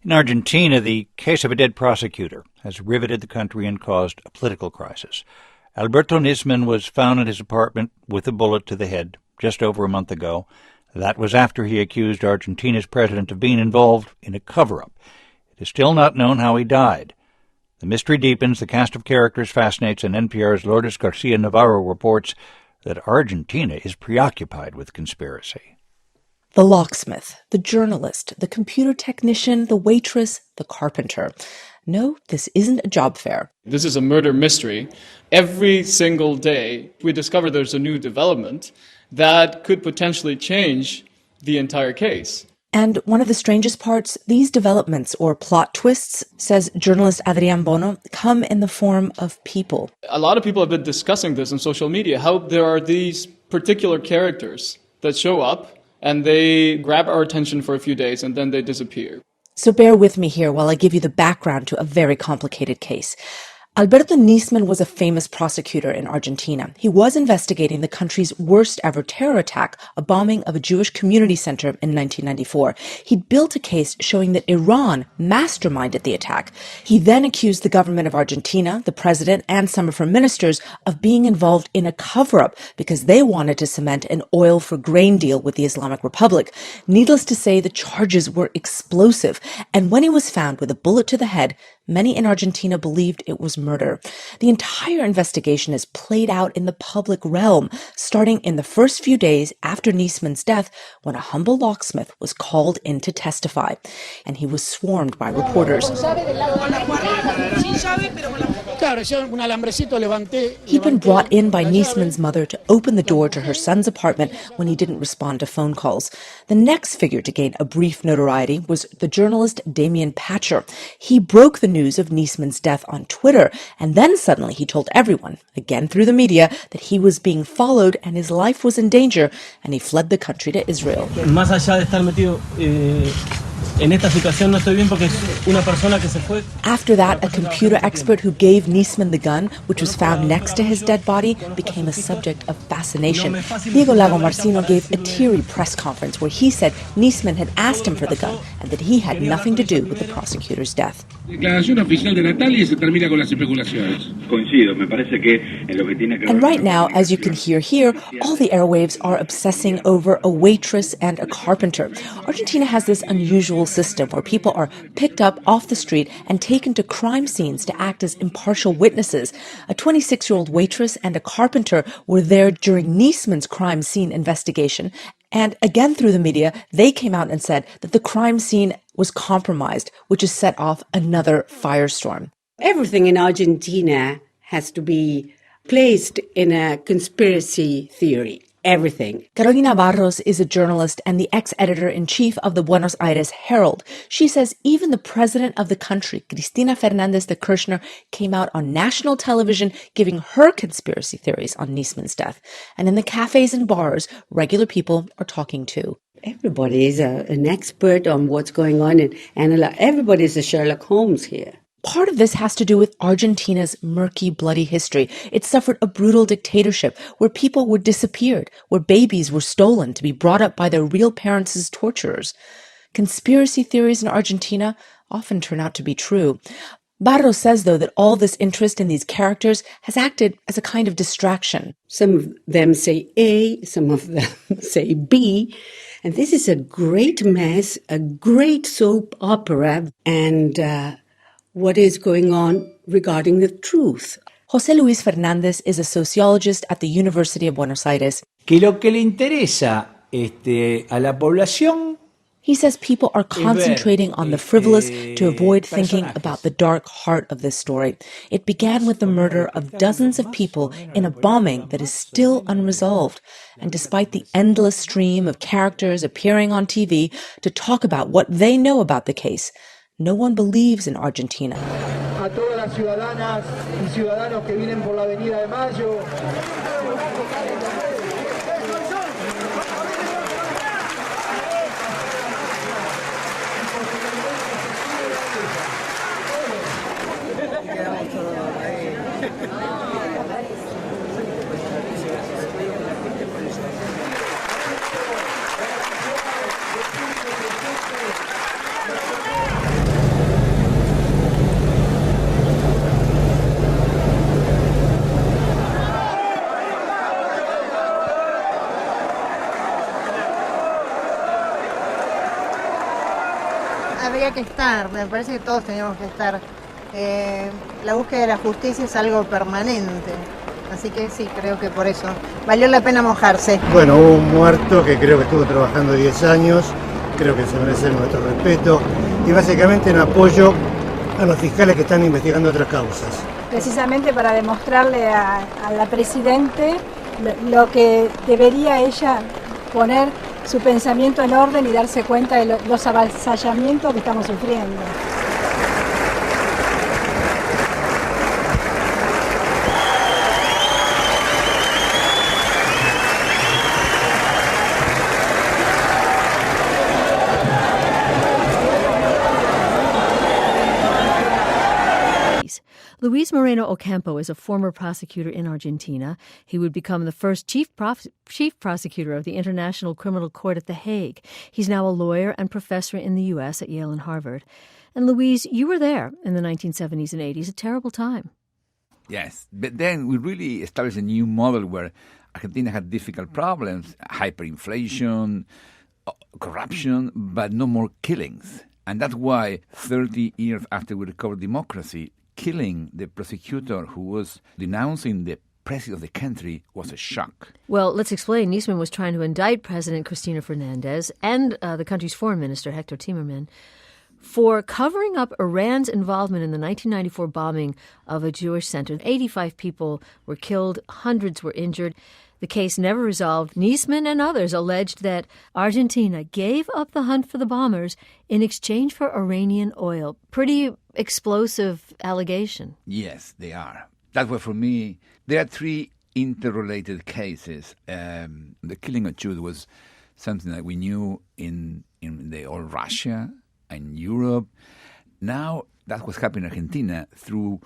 In Argentina, the case of a dead prosecutor has riveted the country and caused a political crisis. Alberto Nisman was found in his apartment with a bullet to the head just over a month ago. That was after he accused Argentina's president of being involved in a cover-up. It is still not known how he died. The mystery deepens, the cast of characters fascinates, and NPR's Lourdes Garcia Navarro reports that Argentina is preoccupied with conspiracy. The locksmith, the journalist, the computer technician, the waitress, the carpenter. No, this isn't a job fair. This is a murder mystery. Every single day, we discover there's a new development that could potentially change the entire case. And one of the strangest parts, these developments or plot twists, says journalist Adrian Bono, come in the form of people. A lot of people have been discussing this on social media, how there are these particular characters that show up and they grab our attention for a few days and then they disappear. So bear with me here while I give you the background to a very complicated case. Alberto Nisman was a famous prosecutor in Argentina. He was investigating the country's worst ever terror attack, a bombing of a Jewish community center in 1994. He'd built a case showing that Iran masterminded the attack. He then accused the government of Argentina, the president, and some of her ministers of being involved in a cover-up because they wanted to cement an oil for grain deal with the Islamic Republic. Needless to say, the charges were explosive. And when he was found with a bullet to the head, many in Argentina believed it was murder. The entire investigation is played out in the public realm, starting in the first few days after Nisman's death, when a humble locksmith was called in to testify, and he was swarmed by reporters. He'd been brought in by Nisman's mother to open the door to her son's apartment when he didn't respond to phone calls. The next figure to gain a brief notoriety was the journalist Damien Patcher. He broke the news of Nisman's death on Twitter, and then suddenly he told everyone, again through the media, that he was being followed and his life was in danger, and he fled the country to Israel. After that, a computer expert who gave Nisman the gun, which was found next to his dead body, became a subject of fascination. Diego Lagomarsino gave a teary press conference where he said Nisman had asked him for the gun and that he had nothing to do with the prosecutor's death. And right now, as you can hear here, all the airwaves are obsessing over a waitress and a carpenter. Argentina has this unusual system where people are picked up off the street and taken to crime scenes to act as impartial witnesses. A 26-year-old waitress and a carpenter were there during Nisman's crime scene investigation. And again, through the media, they came out and said that the crime scene was compromised, which has set off another firestorm. Everything in Argentina has to be placed in a conspiracy theory. Everything. Carolina Barros is a journalist and the ex-editor-in-chief of the Buenos Aires Herald. She says even the president of the country, Cristina Fernández de Kirchner, came out on national television giving her conspiracy theories on Nisman's death. And in the cafes and bars, regular people are talking too. Everybody is an expert on what's going on, and everybody is a Sherlock Holmes here. Part of this has to do with Argentina's murky, bloody history. It suffered a brutal dictatorship where people were disappeared, where babies were stolen to be brought up by their real parents as torturers. Conspiracy theories in Argentina often turn out to be true. Barros says, though, that all this interest in these characters has acted as a kind of distraction. Some of them say A, some of them say B, and this is a great mess, a great soap opera, and what is going on regarding the truth. José Luis Fernández is a sociologist at the University of Buenos Aires. Que lo que le interesa a la población. He says people are concentrating on the frivolous to avoid thinking about the dark heart of this story. It began with the murder of dozens of people in a bombing that is still unresolved. And despite the endless stream of characters appearing on TV to talk about what they know about the case, no one believes in Argentina. A todas las ciudadanas y ciudadanos que vienen por la Avenida de Mayo. habría que estar, me parece que todos teníamos que estar. La búsqueda de la justicia es algo permanente, así que sí, creo que por eso valió la pena mojarse. Bueno, hubo un muerto que creo que estuvo trabajando 10 años, creo que se merece nuestro respeto, y básicamente en apoyo a los fiscales que están investigando otras causas. Precisamente para demostrarle a la Presidente lo que debería ella poner su pensamiento en orden y darse cuenta de los avasallamientos que estamos sufriendo. Luis Moreno-Ocampo is a former prosecutor in Argentina. He would become the first chief prosecutor of the International Criminal Court at The Hague. He's now a lawyer and professor in the U.S. at Yale and Harvard. And Luis, you were there in the 1970s and 80s, a terrible time. Yes, but then we really established a new model where Argentina had difficult problems, hyperinflation, corruption, but no more killings. And that's why 30 years after we recovered democracy, killing the prosecutor who was denouncing the president of the country was a shock. Well, let's explain. Nisman was trying to indict President Cristina Fernandez and the country's foreign minister, Hector Timerman, for covering up Iran's involvement in the 1994 bombing of a Jewish center. 85 people were killed, hundreds were injured. The case never resolved. Nisman and others alleged that Argentina gave up the hunt for the bombers in exchange for Iranian oil. Pretty explosive allegation. Yes, they are. That's why, for me, there are three interrelated cases. The killing of Jews was something that we knew in the old Russia and Europe. Now, that's what's happening in Argentina through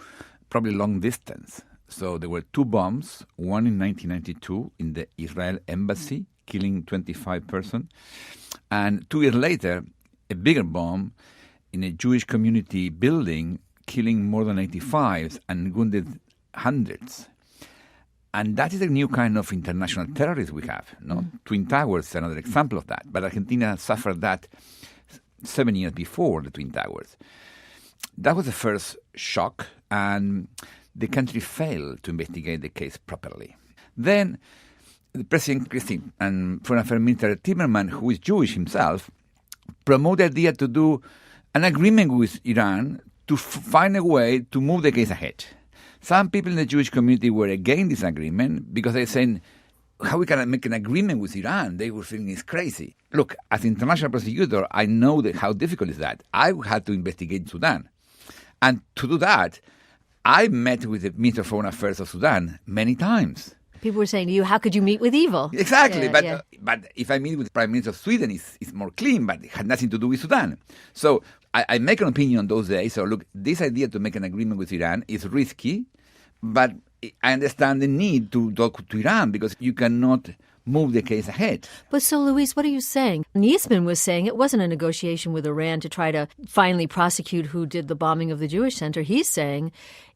probably long distance. So there were two bombs, one in 1992 in the Israel embassy, killing 25 persons, and 2 years later, a bigger bomb in a Jewish community building, killing more than 85 and wounded hundreds. And that is a new kind of international terrorism we have. No? Twin Towers is another example of that. But Argentina suffered that 7 years before the Twin Towers. That was the first shock, and the country failed to investigate the case properly. Then the President Cristina and Foreign Affairs Minister Timerman, who is Jewish himself, promoted the idea to do an agreement with Iran to find a way to move the case ahead. Some people in the Jewish community were against this agreement because they're saying, how we can make an agreement with Iran? They were feeling it's crazy. Look, as international prosecutor, I know how difficult is that. I had to investigate Sudan. And to do that, I met with the Minister of Foreign Affairs of Sudan many times. People were saying to you, how could you meet with evil? Exactly, but if I meet with the Prime Minister of Sweden, it's more clean, but it had nothing to do with Sudan. So I make an opinion on those days. So look, this idea to make an agreement with Iran is risky, but I understand the need to talk to Iran because you cannot move the case ahead. But so, Luis, what are you saying? Nisman was saying it wasn't a negotiation with Iran to try to finally prosecute who did the bombing of the Jewish center. He's saying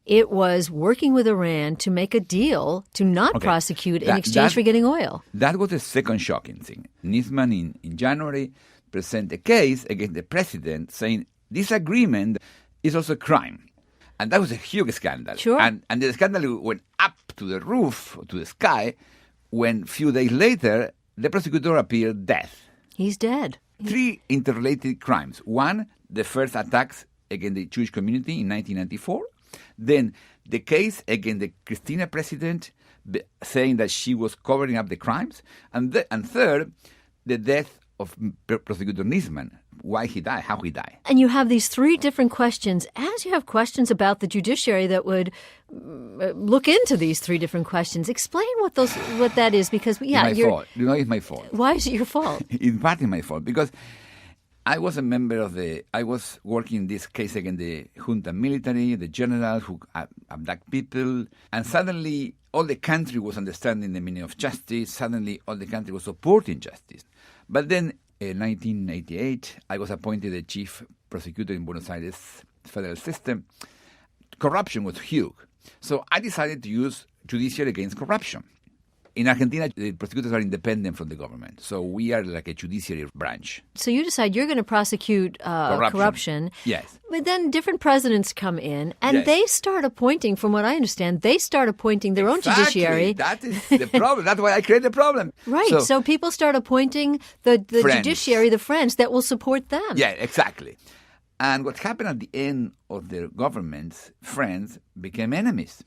it was working with Iran to make a deal to not prosecute in exchange for getting oil. That was the second shocking thing. Nisman in January presented a case against the president saying this agreement is also a crime. And that was a huge scandal. Sure. And the scandal went up to the roof, to the sky, when a few days later, the prosecutor appeared dead. He's dead. 3 interrelated crimes. One, the first attacks against the Jewish community in 1994. Then the case against the Cristina president saying that she was covering up the crimes. And third, the death of Prosecutor Nisman. Why he died, how he died. And you have these 3 different questions, as you have questions about the judiciary that would look into these 3 different questions. Explain what that is, because it's my fault. You know, it's my fault. Why is it your fault? It's partly my fault because I was a member I was working in this case against the junta military, the generals who abduct people, and suddenly all the country was understanding the meaning of justice. Suddenly all the country was supporting justice. But then in 1988, I was appointed the chief prosecutor in Buenos Aires federal system. Corruption was huge. So I decided to use judiciary against corruption. In Argentina, the prosecutors are independent from the government. So we are like a judiciary branch. So you decide you're going to prosecute corruption. Yes. But then different presidents come in, and Yes. they start appointing, from what I understand, they start appointing their own judiciary. That is the problem. That's why I create the problem. Right. So people start appointing the Friends. judiciary, the friends that will support them. Yeah, exactly. And what happened at the end of the government's friends became enemies.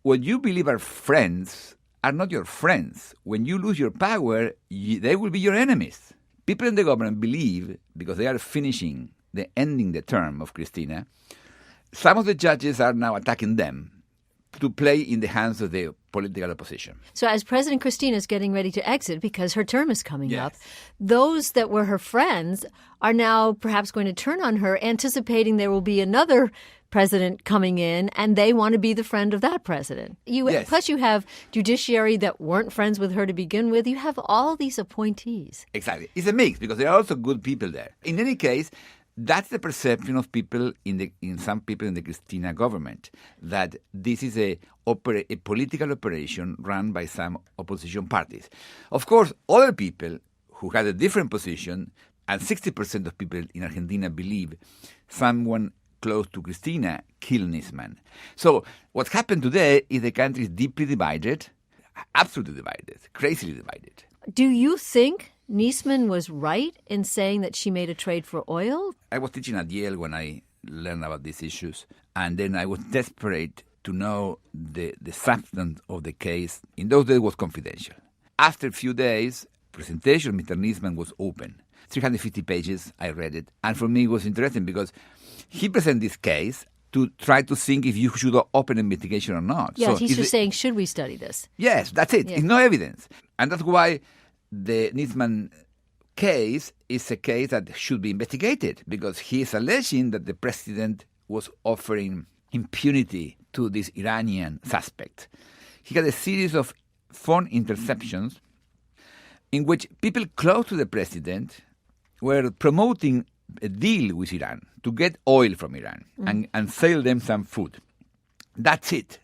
What you believe are friends are not your friends. When you lose your power, they will be your enemies. People in the government believe, because they are ending the term of Cristina, some of the judges are now attacking them to play in the hands of the political opposition. So as President Cristina is getting ready to exit because her term is coming Yes. up, those that were her friends are now perhaps going to turn on her, anticipating there will be another president coming in, and they want to be the friend of that president. Yes. Plus you have judiciary that weren't friends with her to begin with. You have all these appointees. Exactly. It's a mix because there are also good people there. In any case, that's the perception of people in some people in the Cristina government, that this is a political operation run by some opposition parties. Of course, other people who had a different position, and 60% of people in Argentina believe someone close to Cristina killed Nisman. So what happened today is the country is deeply divided, absolutely divided, crazily divided. Do you think Nisman was right in saying that she made a trade for oil? I was teaching at Yale when I learned about these issues, and then I was desperate to know the substance of the case. In those days, it was confidential. After a few days, presentation of Mr. Nisman was open. 350 pages, I read it. And for me, it was interesting because he presented this case to try to think if you should open an investigation or not. Yes, So he's just saying, should we study this? Yes, that's it. Yeah. It's no evidence. And that's why the Nisman case is a case that should be investigated, because he is alleging that the president was offering impunity to this Iranian suspect. He had a series of phone interceptions in which people close to the president were promoting a deal with Iran to get oil from Iran and sell them some food. That's it.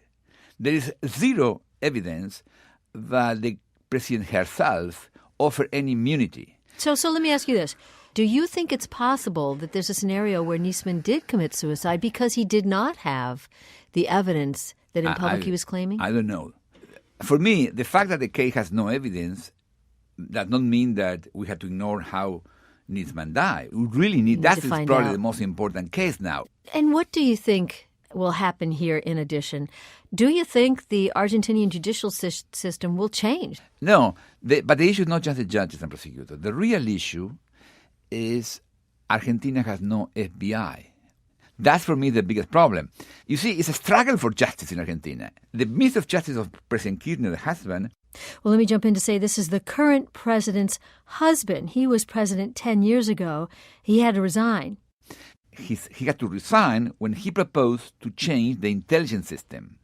There is zero evidence that the president herself offered any immunity. So let me ask you this. Do you think it's possible that there's a scenario where Nisman did commit suicide because he did not have the evidence that in public he was claiming? I don't know. For me, the fact that the case has no evidence does not mean that we have to ignore how Nisman died. We really need that is probably the most important case now. And what do you think will happen here in addition? Do you think the Argentinian judicial system will change? No, but the issue is not just the judges and prosecutors. The real issue is Argentina has no FBI. That's for me the biggest problem. You see, it's a struggle for justice in Argentina. The Minister of Justice of President Kirchner, the husband. Well, let me jump in to say this is the current president's husband. He was president 10 years ago. He had to resign. He had to resign when he proposed to change the intelligence system.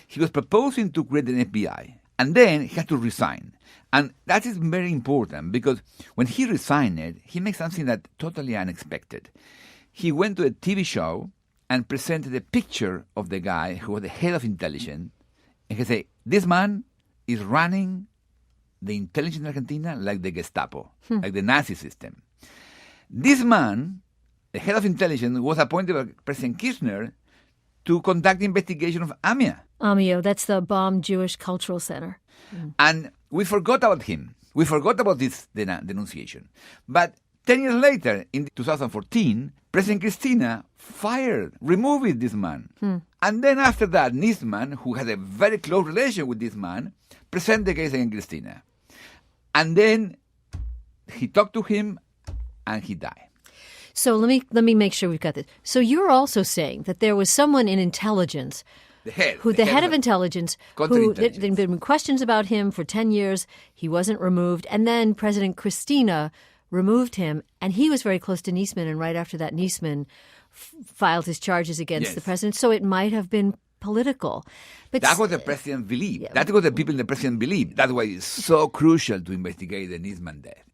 He was proposing to create an FBI, and then he had to resign. And that is very important because when he resigned, he made something that totally unexpected. He went to a TV show and presented a picture of the guy who was the head of intelligence, and he said, this man is running the intelligence in Argentina like the Gestapo, like the Nazi system. This man, the head of intelligence, was appointed by President Kirchner to conduct the investigation of AMIA. AMIA, that's the bombed Jewish Cultural Center. And we forgot about him. We forgot about this denunciation. But 10 years later, in 2014, President Cristina removed this man. And then after that, Nisman, who had a very close relation with this man, presented the case against Cristina. And then he talked to him and he died. So let me make sure we've got this. So you're also saying that there was someone in intelligence, the head of intelligence, who there'd been questions about him for 10 years. He wasn't removed, and then President Cristina removed him, and he was very close to Nisman. And right after that, Nisman filed his charges against the president. So it might have been political. But that's what the president believed. That's what the people in the president believed. That's why it's so crucial to investigate the Nisman death.